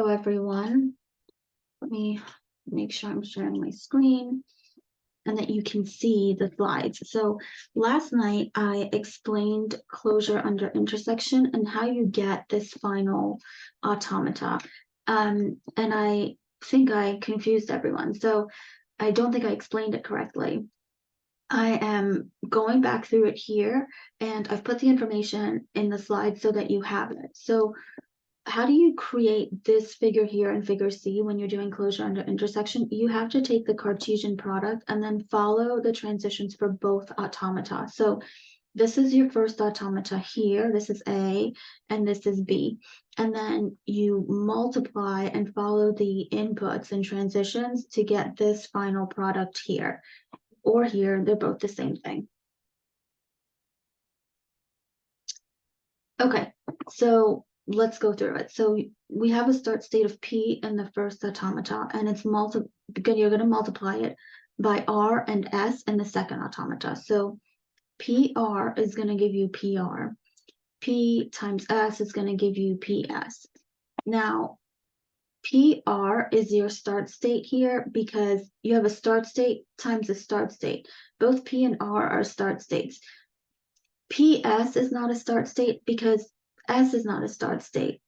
everyone. Let me make sure I'm sharing my screen and that you can see the slides. So last night I explained closure under intersection and how you get this final automata. And I think I confused everyone. So I don't think I explained it correctly. I am going back through it here, and I've put the information in the slide so that you have it. So how do you create this figure here in figure C when you're doing closure under intersection? You have to take the Cartesian product and then follow the transitions for both automata. So this is your first automata here, this is A, and this is B. And then you multiply and follow the inputs and transitions to get this final product here. Or here, they're both the same thing. Okay, so let's go through it. So we have a start state of P in the first automata, and it's you're going to multiply it by R and S in the second automata. So PR is going to give you PR. P times S is going to give you PS. Now, PR is your start state here because you have a start state times a start state. Both P and R are start states. PS is not a start state because S is not a start state.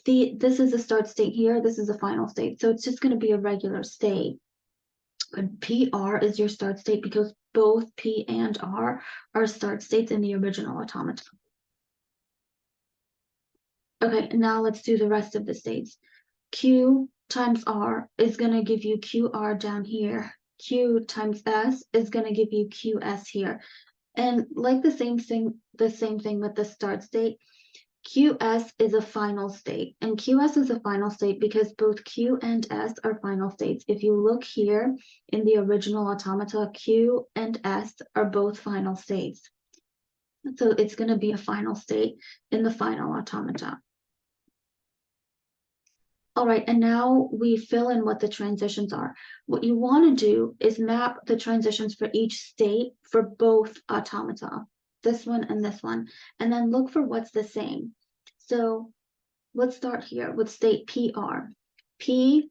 This is a start state here, this is a final state. So it's just going to be a regular state. But PR is your start state because both P and R are start states in the original automata. Okay, now let's do the rest of the states. Q times R is going to give you QR down here. Q times S is going to give you QS here. And like the same thing with the start state, QS is a final state. And QS is a final state because both Q and S are final states. If you look here in the original automata, Q and S are both final states. So it's going to be a final state in the final automata. All right, and now we fill in what the transitions are. What you want to do is map the transitions for each state for both automata, this one and this one, and then look for what's the same. So let's start here with state PR. P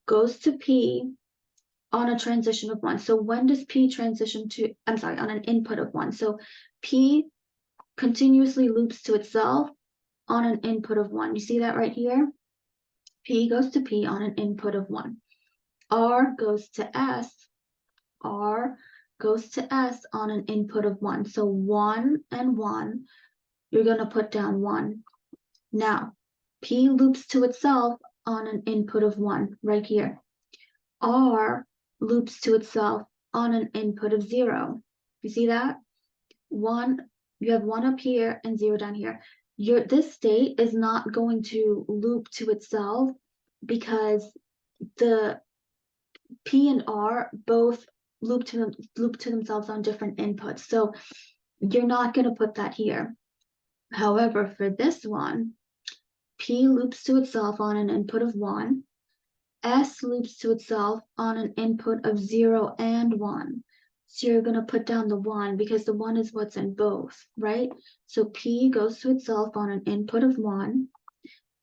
goes to P on a transition of 1. So when does P transition to, on an input of 1. So P continuously loops to itself on an input of 1. You see that right here? P goes to P on an input of 1. R goes to S. R goes to S on an input of 1. So 1 and 1, you're going to put down 1. Now, P loops to itself on an input of 1 right here. R loops to itself on an input of 0. You see that? 1, you have 1 up here and 0 down here. This state is not going to loop to itself because the P and R both loop to themselves on different inputs. So you're not going to put that here. However, for this one, P loops to itself on an input of 1. S loops to itself on an input of 0 and 1. So you're going to put down the 1 because the 1 is what's in both, right? So P goes to itself on an input of 1.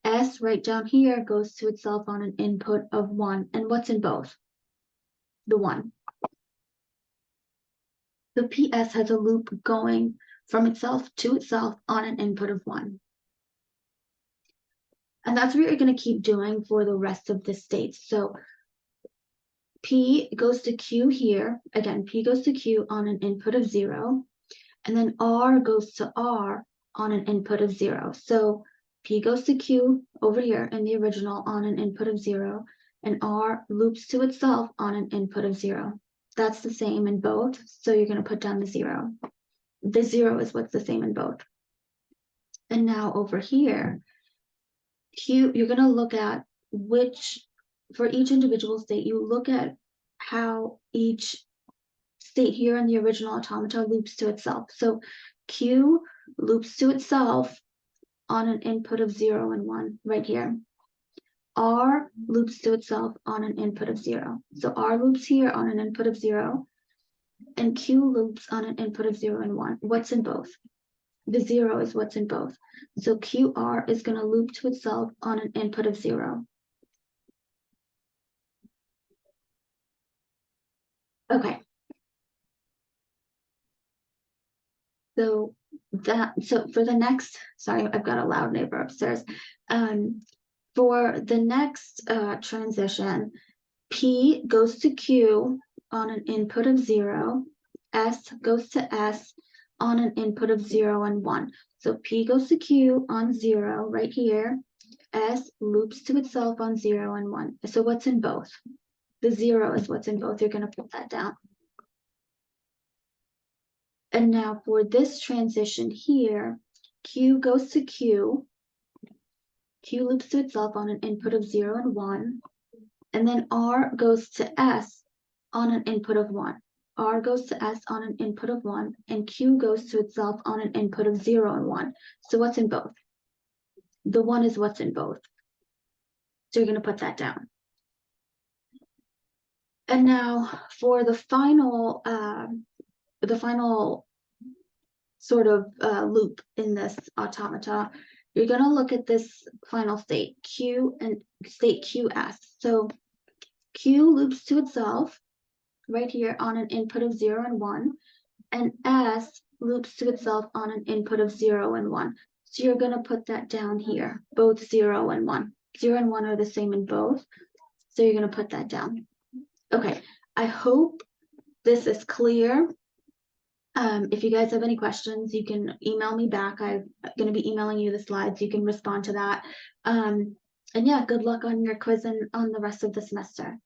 S right down here goes to itself on an input of 1. And what's in both? The 1. The PS has a loop going from itself to itself on an input of 1. And that's what you're going to keep doing for the rest of the states. So P goes to Q here. Again, P goes to Q on an input of 0. And then R goes to R on an input of 0. So P goes to Q over here in the original on an input of 0. And R loops to itself on an input of 0. That's the same in both. So you're going to put down the 0. The 0 is what's the same in both. And now over here, Q, you're going to look at for each individual state, you look at how each state here in the original automata loops to itself. So Q loops to itself on an input of 0 and 1 right here. R loops to itself on an input of 0. So R loops here on an input of 0, and Q loops on an input of 0 and 1. What's in both? The 0 is what's in both. So QR is going to loop to itself on an input of 0. Okay. So for the next, sorry, I've got a loud neighbor upstairs. For the next transition, P goes to Q on an input of 0, S goes to S on an input of 0 and 1. So P goes to Q on 0 right here, S loops to itself on 0 and 1. So what's in both? The 0 is what's in both. You're going to put that down. And now for this transition here, Q goes to Q. Q loops to itself on an input of 0 and 1. And then R goes to S on an input of 1. R goes to S on an input of 1. And Q goes to itself on an input of 0 and 1. So what's in both? The 1 is what's in both. So you're going to put that down. And now for the final sort of loop in this automata, you're going to look at this final state, Q and state QS. So Q loops to itself right here on an input of 0 and 1, and S loops to itself on an input of 0 and 1. So you're going to put that down here, both 0 and 1. 0 and 1 are the same in both, so you're going to put that down. Okay, I hope this is clear. If you guys have any questions, you can email me back. I'm going to be emailing you the slides. You can respond to that. And yeah, good luck on your quiz and on the rest of the semester.